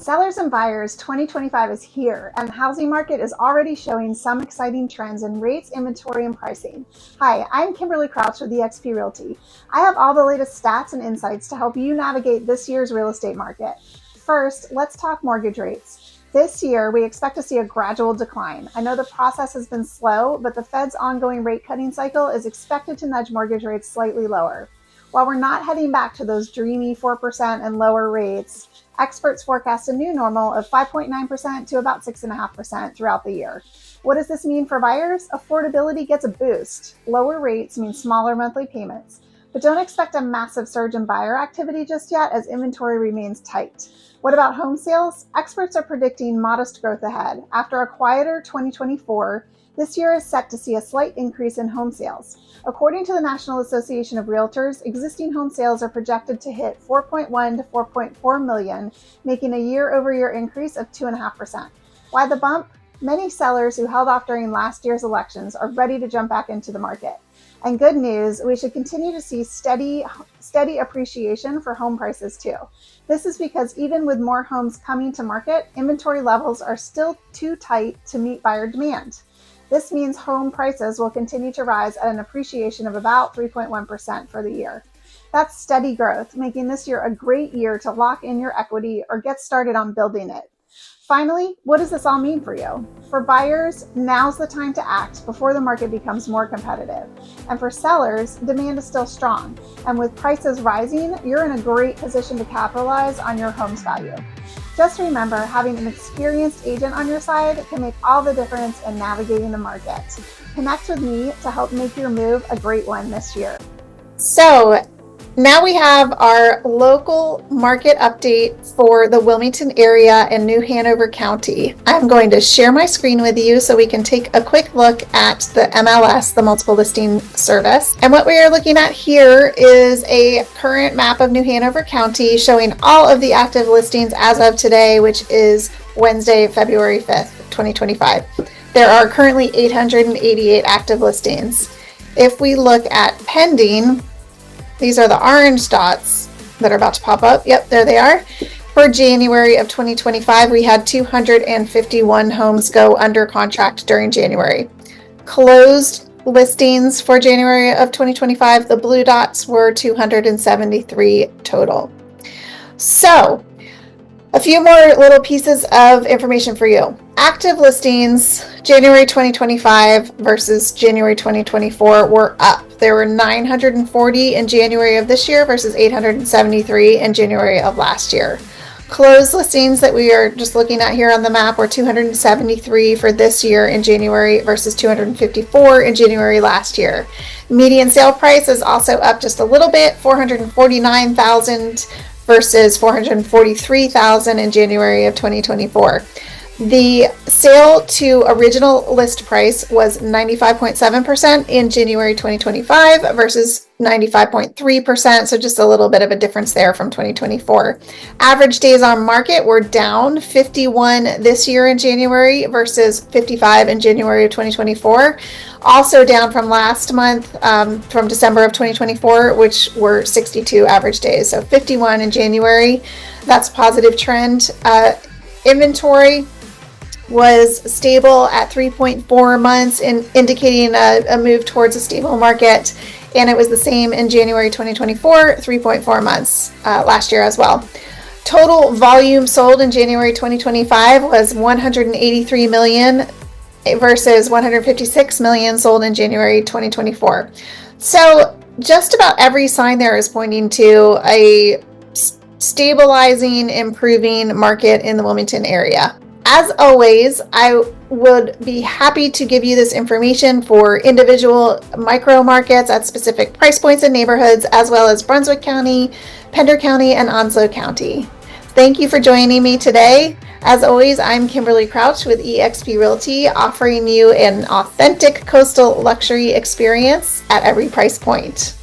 Sellers and buyers, 2025 is here, and the housing market is already showing some exciting trends in rates, inventory, and pricing. Hi, I'm Kimberly Crouch with eXp Realty. I have all the latest stats and insights to help you navigate this year's real estate market. First, let's talk mortgage rates. This year, we expect to see a gradual decline. I know the process has been slow, but the Fed's ongoing rate cutting cycle is expected to nudge mortgage rates slightly lower. While we're not heading back to those dreamy 4% and lower rates, experts forecast a new normal of 5.9% to about 6.5% throughout the year. What does this mean for buyers? Affordability gets a boost. Lower rates mean smaller monthly payments, but don't expect a massive surge in buyer activity just yet as inventory remains tight. What about home sales? Experts are predicting modest growth ahead. After a quieter 2024, this year is set to see a slight increase in home sales. According to the National Association of Realtors, existing home sales are projected to hit 4.1 to 4.4 million, making a year-over-year increase of 2.5%. Why the bump? Many sellers who held off during last year's elections are ready to jump back into the market. And good news, we should continue to see steady appreciation for home prices too. This is because even with more homes coming to market, inventory levels are still too tight to meet buyer demand. This means home prices will continue to rise at an appreciation of about 3.1% for the year. That's steady growth, making this year a great year to lock in your equity or get started on building it. Finally, what does this all mean for you? For buyers, now's the time to act before the market becomes more competitive. And for sellers, demand is still strong. And with prices rising, you're in a great position to capitalize on your home's value. Just remember, having an experienced agent on your side can make all the difference in navigating the market. Connect with me to help make your move a great one this year. So now we have our local market update for the Wilmington area and New Hanover County. I'm going to share my screen with you so we can take a quick look at the MLS, the Multiple Listing Service. And what we are looking at here is a current map of New Hanover County showing all of the active listings as of today, which is Wednesday, February 5th, 2025. There are currently 888 active listings. If we look at pending, these are the orange dots that are about to pop up. Yep, there they are. For January of 2025, we had 251 homes go under contract during January. Closed listings for January of 2025, the blue dots were 273 total. So, a few more little pieces of information for you. Active listings, January 2025 versus January 2024 were up. There were 940 in January of this year versus 873 in January of last year. Closed listings that we are just looking at here on the map were 273 for this year in January versus 254 in January last year. Median sale price is also up just a little bit, $449,000 versus $443,000 in January of 2024. The sale to original list price was 95.7% in January 2025 versus 95.3%, so just a little bit of a difference there from 2024. Average days on market were down 51 this year in January versus 55 in January of 2024. Also down from last month, from December of 2024, which were 62 average days. So 51 in January, that's a positive trend. Inventory was stable at 3.4 months, indicating a move towards a stable market. And it was the same in January 2024, 3.4 months last year as well. Total volume sold in January 2025 was 183 million versus 156 million sold in January 2024. So just about every sign there is pointing to a stabilizing, improving market in the Wilmington area. As always, I would be happy to give you this information for individual micro markets at specific price points and neighborhoods, as well as Brunswick County, Pender County, and Onslow County. Thank you for joining me today. As always, I'm Kimberly Crouch with eXp Realty, offering you an authentic coastal luxury experience at every price point.